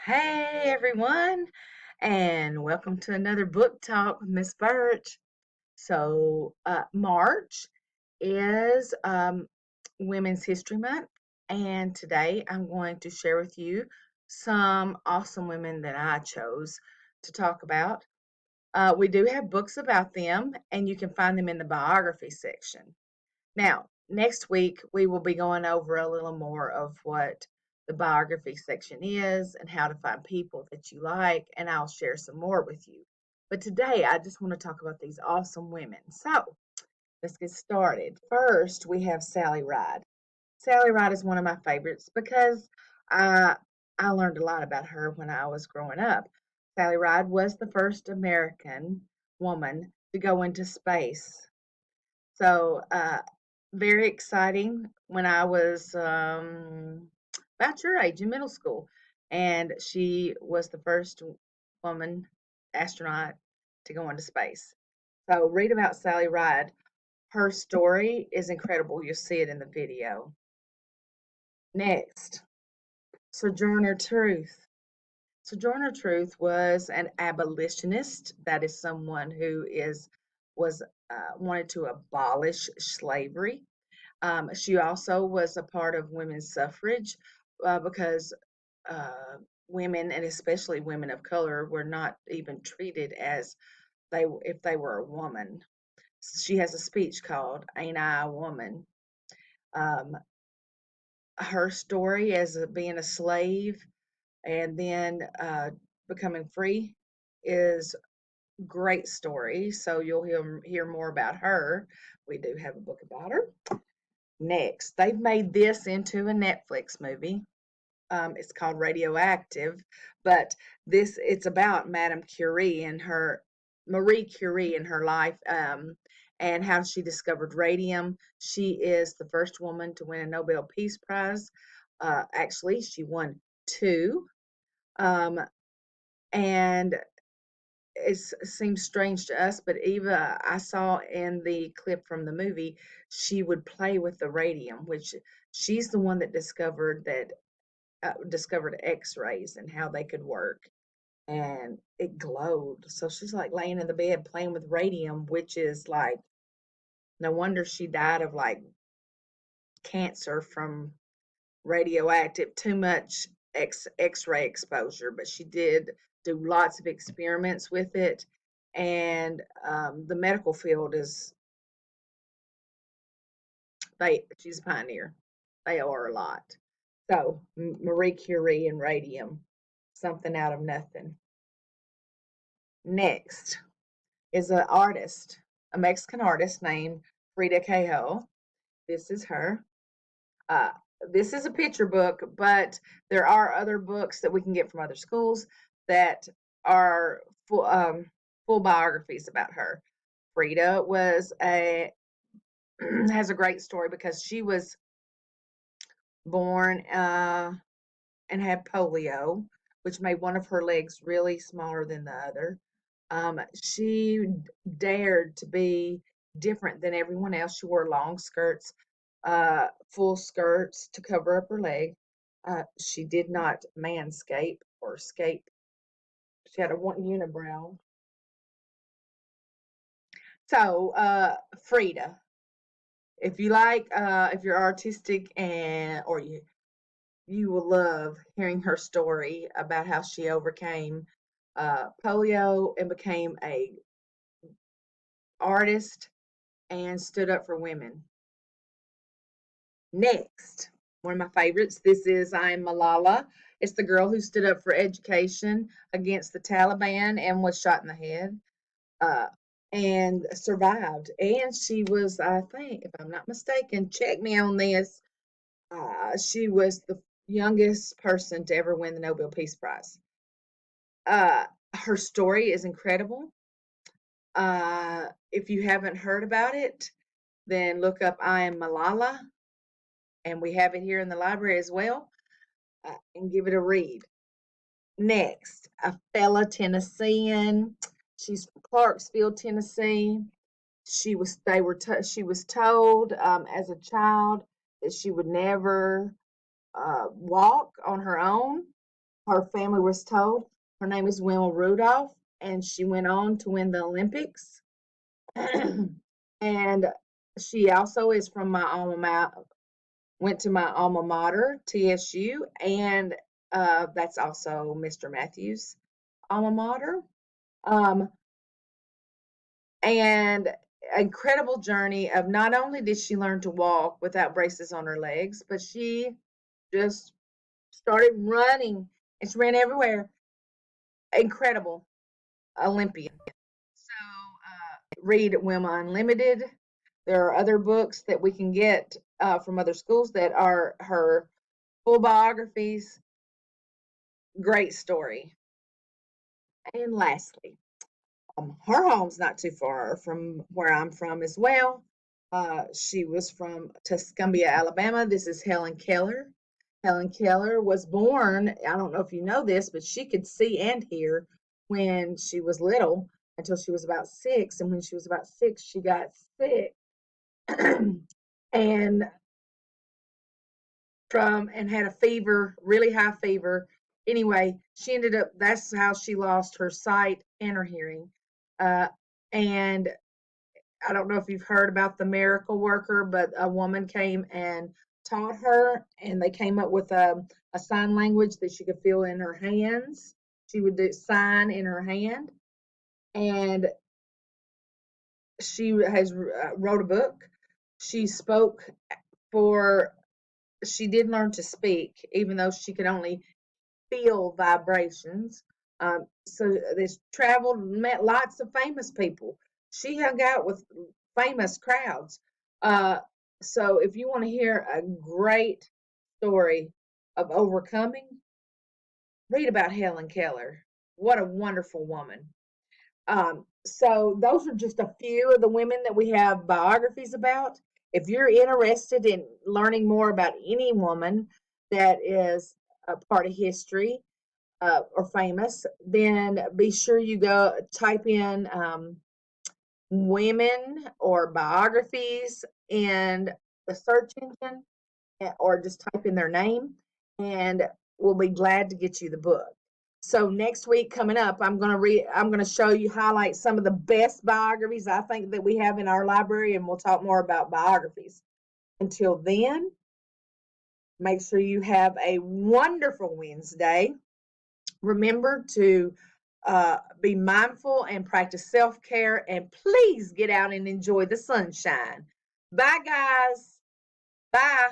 Hey everyone, and welcome to another book talk with Miss Birch. March is Women's History Month, and today I'm going to share with you some awesome women that I chose to talk about. We do have books about them, and you can find them in the biography section. Now, next week, we will be going over a little more of what the biography section is and how to find people that you like, and I'll share some more with you. But today, I just want to talk about these awesome women. So, let's get started. First, we have Sally Ride. Sally Ride is one of my favorites because I, I learned a lot about her when I was growing up. Sally Ride was the first American woman to go into space. So, very exciting when I was about your age in middle school. And she was the first woman astronaut to go into space. So, read about Sally Ride. Her story is incredible. You'll see it in the video. Next, Sojourner Truth. Sojourner Truth was an abolitionist. That is someone who was wanted to abolish slavery. She also was a part of women's suffrage because uh, women, and especially women of color, were not even treated as if they were a woman. She has a speech called "Ain't I a Woman?" Um, Her story as being a slave and then becoming free is great story. So you'll hear more about her. We do have a book about her. Next, they've made this into a Netflix movie. It's called Radioactive, but it's about Madame Curie and her Marie Curie and her life, and how she discovered radium. She is the first woman to win a Nobel Peace Prize. Actually, she won two, um, and it seems strange to us, but Eva, I saw in the clip from the movie, she would play with the radium, which she's the one that discovered X-rays and how they could work, and it glowed. So she's like laying in the bed playing with radium, which is like no wonder she died of like cancer from radioactive too much X-ray exposure. But she did do lots of experiments with it, and the medical field is she's a pioneer. They are a lot. So Marie Curie and radium, something out of nothing. Next is an artist, a Mexican artist named Frida Kahlo. This is her. Uh, this is a picture book, but there are other books that we can get from other schools that are full biographies about her. Frida was a has a great story because she was born and had polio, which made one of her legs really smaller than the other. She dared to be different than everyone else. She wore long skirts, full skirts to cover up her leg. She did not manscape or scape. She had a one unibrow. So, Frida, if you like, if you're artistic or you will love hearing her story about how she overcame polio and became a artist and stood up for women. Next, one of my favorites. This is I Am Malala. It's the girl who stood up for education against the Taliban and was shot in the head, uh, and survived. And she was, I think, if I'm not mistaken, check me on this. She was the youngest person to ever win the Nobel Peace Prize. Her story is incredible. If you haven't heard about it, then look up I Am Malala, and we have it here in the library as well, and give it a read. Next, a fellow Tennessean. She's from Clarksville, Tennessee. She was told as a child that she would never walk on her own. her family was told. Her name is Wilma Rudolph, and she went on to win the Olympics. And she also is from my alma mater, went to my alma mater, TSU, and that's also Mr. Matthews' alma mater. Um, and incredible journey of not only did she learn to walk without braces on her legs, but she just started running and she ran everywhere. Incredible Olympian. So read Wilma Unlimited. There are other books that we can get from other schools that are her full biographies. Great story. And lastly, her home's not too far from where I'm from as well. She was from Tuscumbia, Alabama. This is Helen Keller. Helen Keller was born, I don't know if you know this, but she could see and hear when she was little until she was about 6. And when she was about 6, she got sick. And and had a fever, really high fever. Anyway, she ended up, that's how she lost her sight and her hearing. Uh, and I don't know if you've heard about the miracle worker, but a woman came and taught her, and they came up with a sign language that she could feel in her hands. She would do sign in her hand, and she has wrote a book. She spoke for. She did learn to speak, even though she could only feel vibrations. So this traveled, met lots of famous people. She hung out with famous crowds. Uh, so if you want to hear a great story of overcoming, read about Helen Keller. What a wonderful woman. So those are just a few of the women that we have biographies about. If you're interested in learning more about any woman that is a part of history, or famous, then be sure you go type in women or biographies in the search engine, or just type in their name, and we'll be glad to get you the book. So next week coming up, I'm gonna show you, highlight some of the best biographies I think that we have in our library, and we'll talk more about biographies. Until then, make sure you have a wonderful Wednesday. Remember to be mindful and practice self care, and please get out and enjoy the sunshine. Bye, guys. Bye.